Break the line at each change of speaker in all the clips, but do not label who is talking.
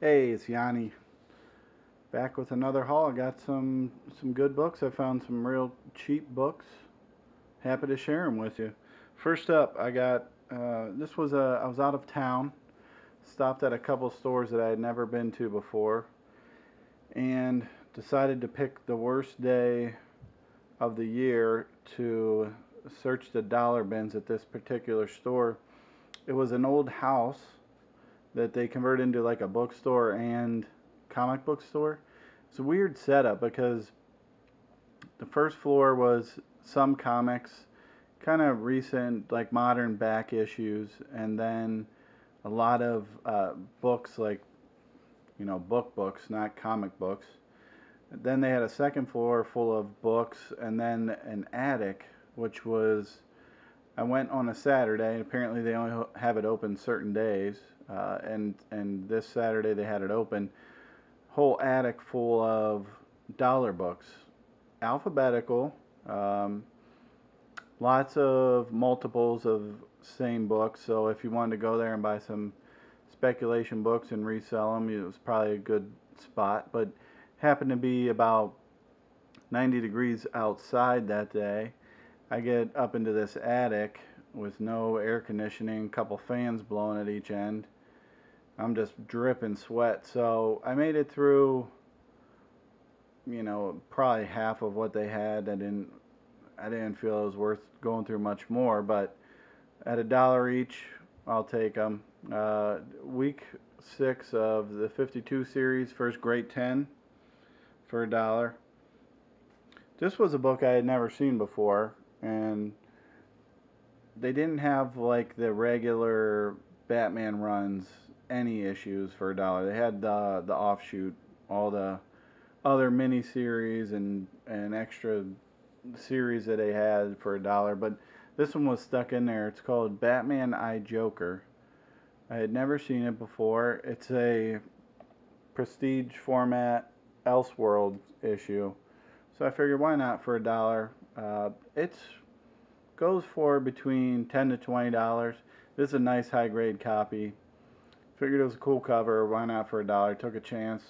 Hey, it's Yanni. Back with another haul. I got some good books. I found some real cheap books. Happy to share them with you. First up, I got this was I was out of town. Stopped at a couple stores that I had never been to before, and decided to pick the worst day of the year to search the dollar bins at this particular store. It was an old house that they converted into like a bookstore and comic book store. It's a weird setup because the first floor was some comics, kind of recent, like modern back issues, and then a lot of books, like, books, not comic books. Then they had a second floor full of books, and then an attic, which was, I went on a Saturday, and apparently they only have it open certain days, and this Saturday they had it open. Whole attic full of dollar books, alphabetical, um, lots of multiples of same books. So if you wanted to go there and buy some speculation books and resell them, it was probably a good spot. But happened to be about 90 degrees outside that day. I get up into this attic with no air conditioning, a couple fans blowing at each end. I'm just dripping sweat. So I made it through, probably half of what they had. I didn't feel it was worth going through much more, but at $1 each, I'll take them. Week 6 of the 52 series, first Great 10 for $1. This was a book I had never seen before, and they didn't have like the regular Batman runs, any issues for $1. They had the offshoot, all the other mini series and extra series that they had for $1, but this one was stuck in there. It's called Batman I Joker. I had never seen it before. It's a prestige format Elseworld issue, so I figured why not for $1. It goes for between $10 to $20. This is a nice high grade copy. Figured it was a cool cover. Why not for $1? Took a chance.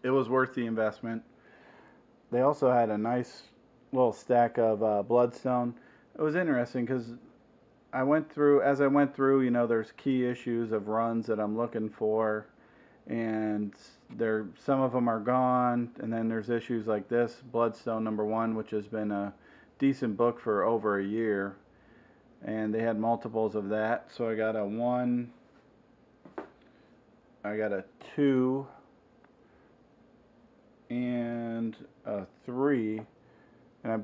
It was worth the investment. They also had a nice little stack of Bloodstone. It was interesting because as I went through, there's key issues of runs that I'm looking for, and some of them are gone, and then there's issues like this, Bloodstone #1, which has been a decent book for over a year, and they had multiples of that. So I got a 1, I got a 2, and a 3, and I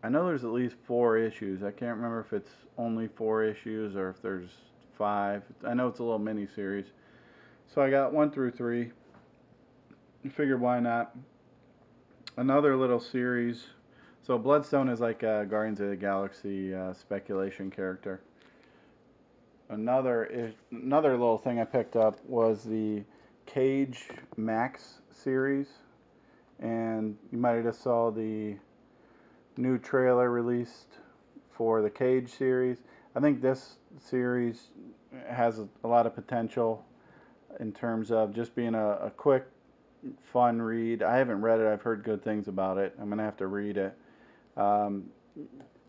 know there's at least 4 issues. I can't remember if it's only 4 issues or if there's 5. I know it's a little mini series. So I got 1 through 3. I figured why not. Another little series. So Bloodstone is like a Guardians of the Galaxy speculation character. Another little thing I picked up was the Cage Max series, and you might have just saw the new trailer released for the Cage series. I think this series has a lot of potential in terms of just being a quick, fun read. I haven't read it. I've heard good things about it. I'm going to have to read it.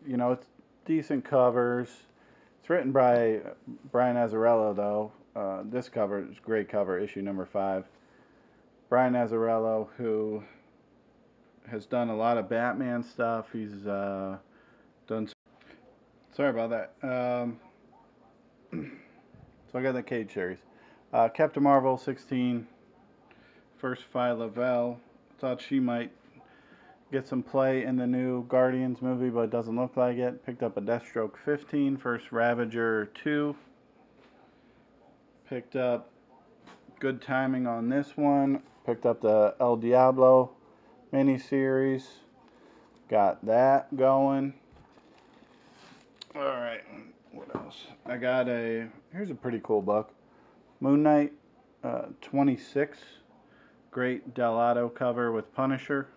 It's decent covers. It's written by Brian Azzarello, though. This cover is a great cover, issue #5. Brian Azzarello, who has done a lot of Batman stuff. He's done. Sorry about that. So I got the Cage series. Captain Marvel 16, first Phi Lavelle. Thought she might get some play in the new Guardians movie, but it doesn't look like it. Picked up a Deathstroke 15, first Ravager 2. Picked up, good timing on this one, picked up the El Diablo miniseries. Got that going. Alright, what else? I got here's a pretty cool book. Moon Knight 26. Great Delato cover with Punisher.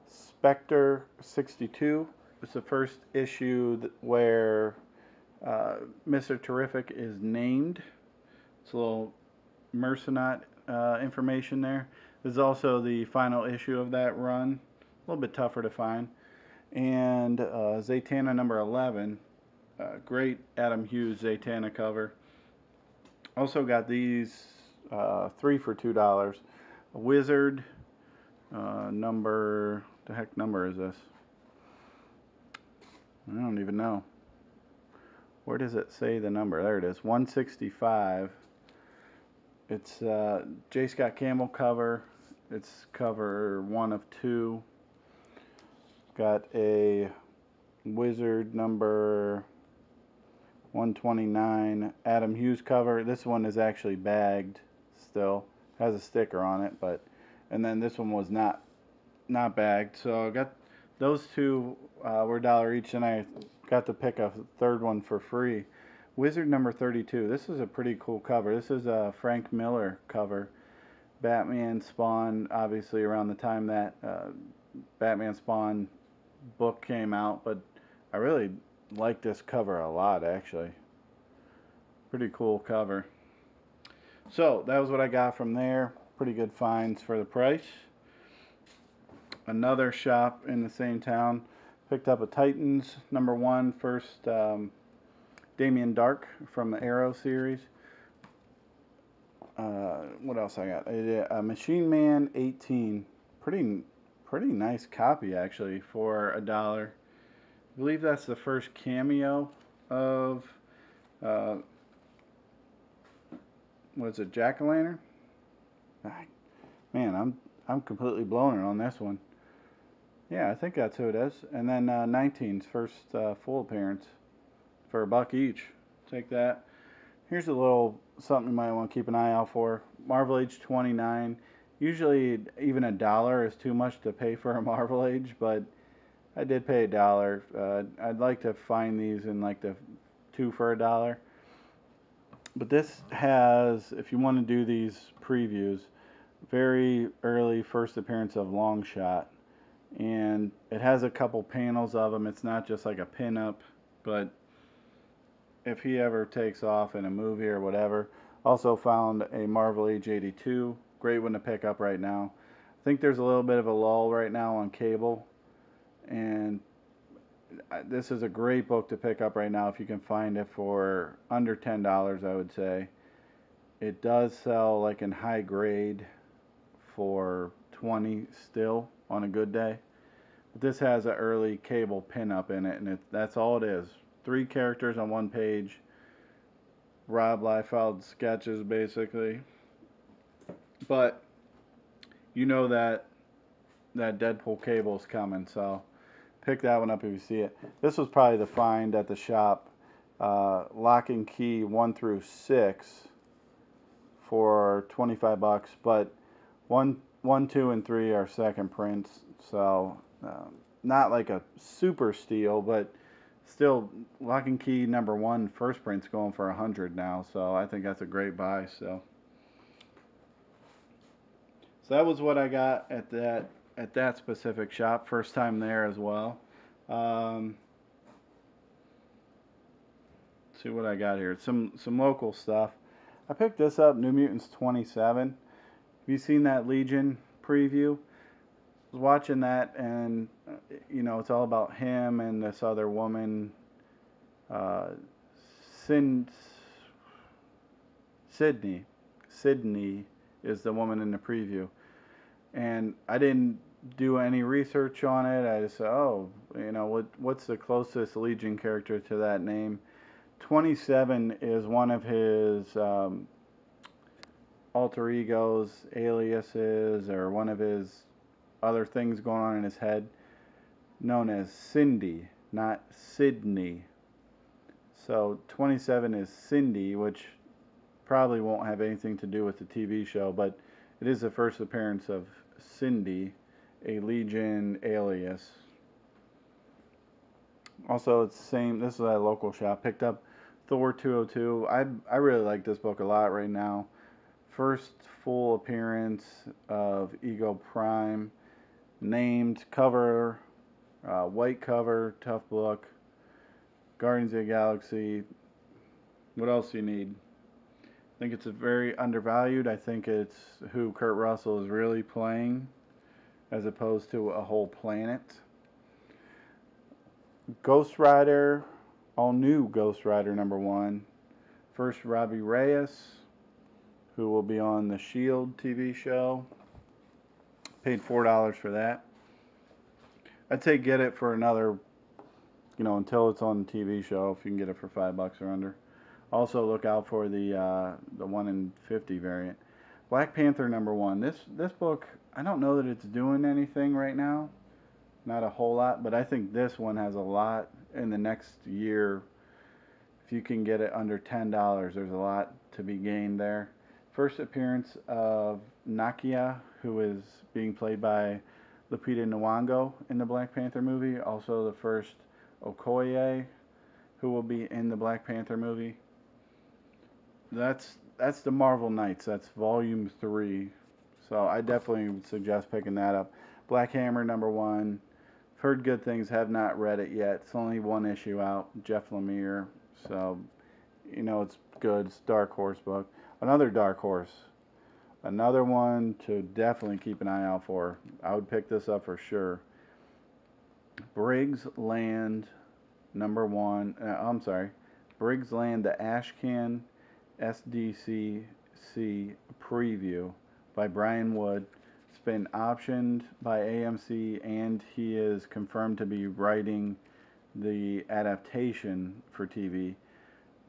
Spectre 62. It's the first issue where Mr. Terrific is named. It's a little Mercenaut information there. This is also the final issue of that run. A little bit tougher to find. And Zatanna number 11. Great Adam Hughes Zatanna cover. Also got these 3 for $2. A Wizard number, the heck number is this? I don't even know. Where does it say the number? There it is, 165. It's J. Scott Campbell cover. It's cover 1 of 2. Got a Wizard number 129 Adam Hughes cover. This one is actually bagged still. Has a sticker on it, but and then this one was not bagged. So I got those two were $1 each, and I got to pick a third one for free. Wizard number 32. This is a pretty cool cover. This is a Frank Miller cover. Batman Spawn, obviously around the time that Batman Spawn book came out, but I really like this cover a lot, actually. Pretty cool cover. So that was what I got from there. Pretty good finds for the price. Another shop in the same town. Picked up a Titans number 1 first Damien Dark from the Arrow series. What else I got? A Machine Man 18. Pretty nice copy, actually, for $1. I believe that's the first cameo of what's it, Jack-o'-lantern? Man, I'm completely blown it on this one. Yeah, I think that's who it is. And then 19's first full appearance for $1 each. Take that. Here's a little something you might want to keep an eye out for. Marvel Age 29. Usually even $1 is too much to pay for a Marvel Age, but I did pay $1. I'd like to find these in like the 2 for $1. But this has, if you want to do these previews, very early first appearance of Longshot. And it has a couple panels of him. It's not just like a pinup, but if he ever takes off in a movie or whatever. Also found a Marvel Age 82. Great one to pick up right now. I think there's a little bit of a lull right now on cable. And this is a great book to pick up right now if you can find it for under $10, I would say. It does sell like in high grade for $20 still on a good day. But this has an early cable pinup in it, and that's all it is. 3 characters on 1 page. Rob Liefeld sketches, basically. But you know that Deadpool cable is coming, so pick that one up if you see it. This was probably the find at the shop. Lock and Key 1 through 6 for $25, but 1, 2, and 3 are second prints, so not like a super steal, but still, Lock and Key number 1 first print's going for $100 now, so I think that's a great buy. So that was what I got at that specific shop. First time there as well. See what I got here. Some local stuff. I picked this up, New Mutants 27. Have you seen that Legion preview? I was watching that, and you know, it's all about him and this other woman. Sydney is the woman in the preview, and I didn't do any research on it. I just said, oh, you know, what's the closest Legion character to that name? 27 is one of his alter egos, aliases, or one of his other things going on in his head, known as Cindy, not Sydney. So 27 is Cindy, which probably won't have anything to do with the TV show, but it is the first appearance of Cindy, a Legion alias. Also, it's the same. This is at a local shop. Picked up Thor 202. I really like this book a lot right now. First full appearance of Ego Prime. Named cover, white cover, tough book. Guardians of the Galaxy. What else do you need? I think it's a very undervalued. I think it's who Kurt Russell is really playing as opposed to a whole planet. Ghost Rider, all new Ghost Rider #1. First, Robbie Reyes, who will be on the Shield TV show. Paid $4 for that. I'd say get it for another, until it's on the TV show, if you can get it for $5 or under. Also look out for the 1 in 50 variant. Black Panther #1. This book, I don't know that it's doing anything right now. Not a whole lot, but I think this one has a lot in the next year. If you can get it under $10, there's a lot to be gained there. First appearance of Nakia, who is being played by Lupita Nyong'o in the Black Panther movie. Also the first Okoye, who will be in the Black Panther movie. That's the Marvel Knights. That's volume 3. So I definitely would suggest picking that up. Black Hammer #1. Heard good things, have not read it yet. It's only one issue out, Jeff Lemire. So, it's good. It's a Dark Horse book. Another Dark Horse. Another one to definitely keep an eye out for. I would pick this up for sure. Briggs Land #1. I'm sorry. Briggs Land, the Ashcan SDCC preview by Brian Wood. It's been optioned by AMC, and he is confirmed to be writing the adaptation for TV.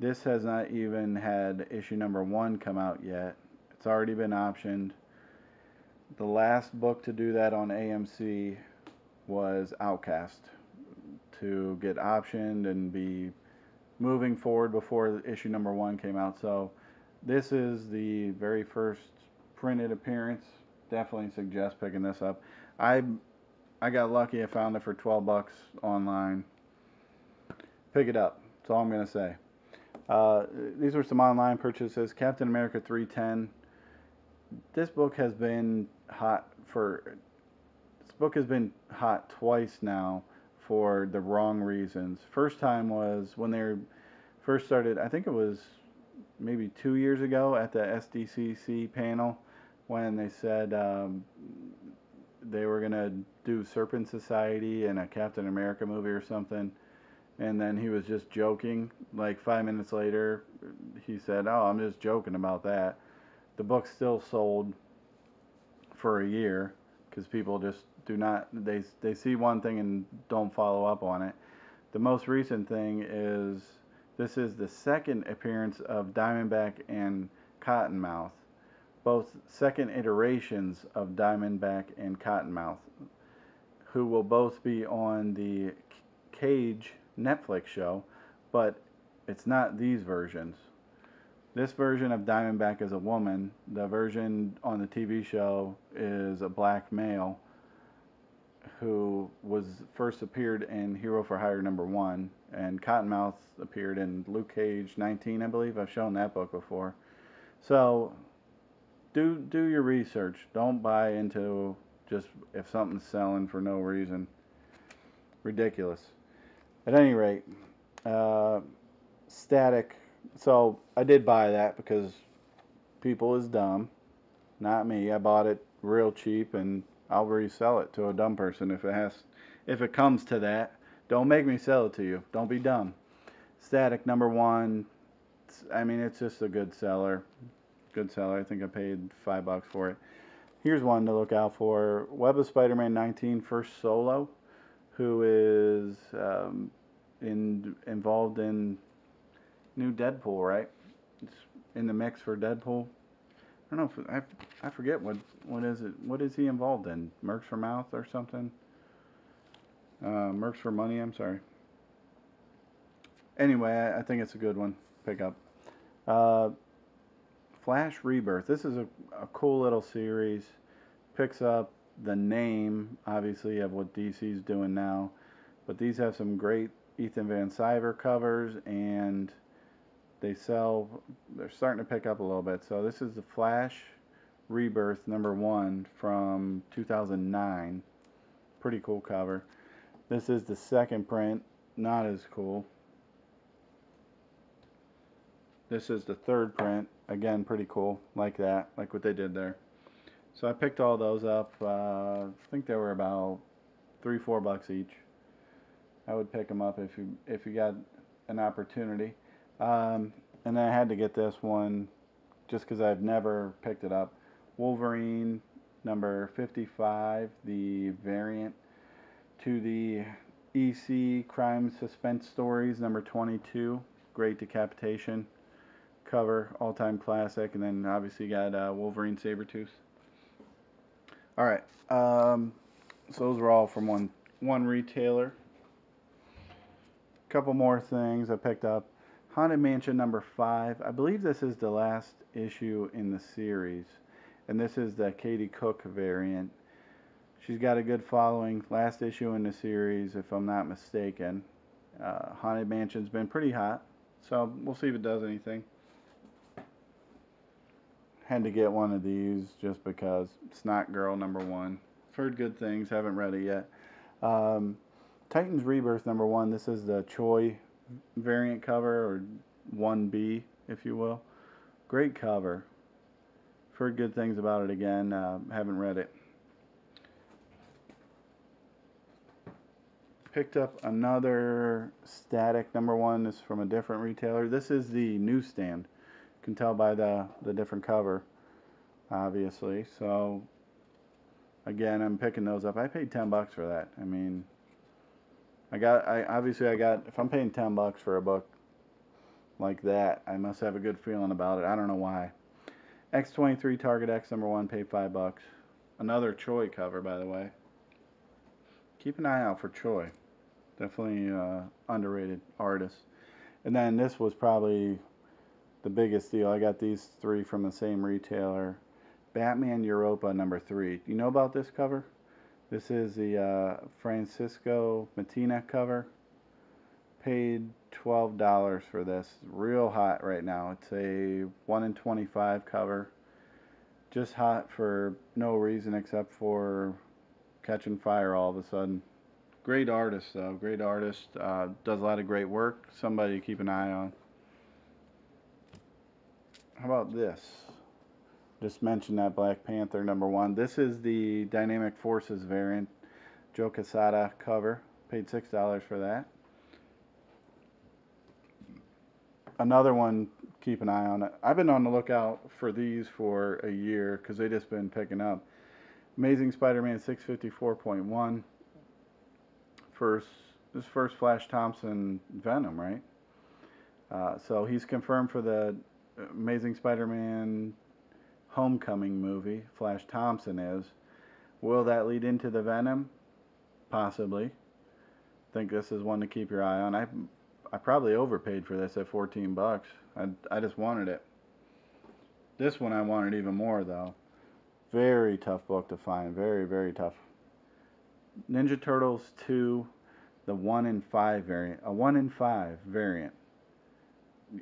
This has not even had issue #1 come out yet. It's already been optioned. The last book to do that on AMC was Outcast, to get optioned and be moving forward before issue #1 came out. So this is the very first printed appearance. Definitely suggest picking this up. I got lucky. I found it for $12 online. Pick it up. That's all I'm going to say. These were some online purchases. Captain America 310. This book has been hot twice now for the wrong reasons. First time was when they first started, I think it was maybe 2 years ago at the SDCC panel, when they said they were going to do Serpent Society and a Captain America movie or something. And then he was just joking. Like 5 minutes later, he said, "Oh, I'm just joking about that." The book still sold for a year because people just do not, they see one thing and don't follow up on it. The most recent thing is, this is the second appearance of Diamondback and Cottonmouth. Both second iterations of Diamondback and Cottonmouth, who will both be on the Cage Netflix show, but it's not these versions. This version of Diamondback is a woman. The version on the TV show is a black male who was first appeared in Hero for Hire #1, and Cottonmouth appeared in Luke Cage 19, I believe. I've shown that book before. So do your research. Don't buy into just if something's selling for no reason. Ridiculous. At any rate, Static. So I did buy that because people is dumb, not me. I bought it real cheap, and I'll resell it to a dumb person if it comes to that. Don't make me sell it to you. Don't be dumb. Static #1. It's just a good seller. Good seller. I think I paid $5 for it. Here's one to look out for. Web of Spider-Man 19 first solo, who is involved in new Deadpool, right? It's in the mix for Deadpool. I don't know if I forget what is it. What is he involved in? Mercs for Mouth or something? Mercs for Money. I'm sorry. Anyway, I think it's a good one. Pick up. Flash Rebirth. This is a cool little series. Picks up the name, obviously, of what DC's doing now, but these have some great Ethan Van Sciver covers, and they're starting to pick up a little bit. So this is the Flash Rebirth #1 from 2009. Pretty cool cover. This is the second print, not as cool. This is the third print. again, pretty cool, like that, like what they did there. So I picked all those up. I think they were about $3-4 each. I would pick them up if you got an opportunity. Um, and then I had to get this one just because I've never picked it up. Wolverine number 55, the variant to the EC Crime Suspense Stories number 22. Great decapitation cover, all-time classic, and then obviously you got Wolverine Sabretooth. All right, so those were all from one retailer. Couple more things I picked up. Haunted Mansion number 5. I believe this is the last issue in the series, and this is the Katie Cook variant. She's got a good following. Last issue in the series, if I'm not mistaken. Haunted Mansion's been pretty hot, so we'll see if it does anything. Had to get one of these just because. Snot Girl number 1. I've heard good things, haven't read it yet. Titans Rebirth number 1. This is the Choi variant cover, or 1B, if you will. Great cover. I've heard good things about it again. Haven't read it. Picked up another Static number 1. This is from a different retailer. This is the newsstand. You can tell by the different cover, obviously. So again, I'm picking those up. I paid $10 for that. I mean, obviously I got, if I'm paying $10 for a book like that, I must have a good feeling about it. I don't know why. X-23 Target X number 1, paid $5. Another Choi cover, by the way. Keep an eye out for Choi. Definitely underrated artist. And then this was probably the biggest deal. I got these 3 from the same retailer. Batman Europa number 3. Do you know about this cover? This is the Francisco Matina cover. Paid $12 for this. Real hot right now. It's a 1 in 25 cover. Just hot for no reason except for catching fire all of a sudden. Great artist though. Great artist. Does a lot of great work. Somebody to keep an eye on. How about this? Just mentioned that Black Panther number 1. This is the Dynamic Forces variant. Joe Quesada cover. Paid $6 for that. Another one, keep an eye on it. I've been on the lookout for these for a year because they just been picking up. Amazing Spider-Man 654.1. This first Flash Thompson Venom, right? So he's confirmed for the Amazing Spider-Man Homecoming movie. Flash Thompson is. Will that lead into the Venom? Possibly. Think this is one to keep your eye on. I probably overpaid for this at $14. I just wanted it. This one I wanted even more though. Very tough book to find. Very, very tough. Ninja Turtles 2, the 1 in 5 variant. A 1 in 5 variant.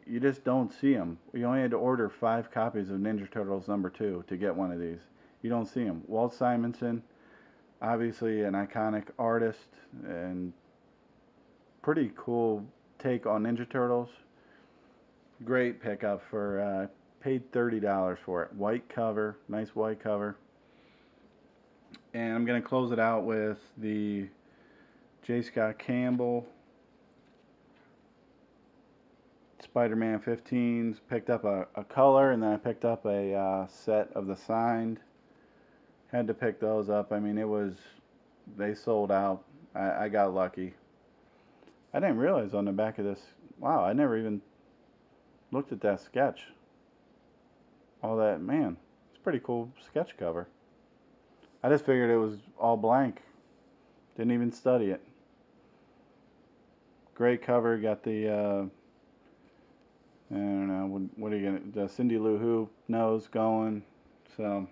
You just don't see them. We only had to order 5 copies of Ninja Turtles number 2 to get one of these. You don't see them. Walt Simonson, obviously an iconic artist and pretty cool take on Ninja Turtles. Great pickup for, paid $30 for it. White cover, nice white cover. And I'm going to close it out with the J. Scott Campbell Spider-Man 15s. Picked up a color, and then I picked up a set of the signed. Had to pick those up. I mean, they sold out. I got lucky. I didn't realize on the back of this, wow, I never even looked at that sketch. All that, man, it's a pretty cool sketch cover. I just figured it was all blank. Didn't even study it. Great cover. Got the, I don't know, what are you going to, the Cindy Lou Who nose going. So,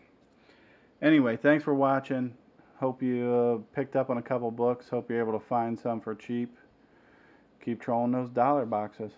anyway, thanks for watching. Hope you picked up on a couple books. Hope you're able to find some for cheap. Keep trolling those dollar boxes.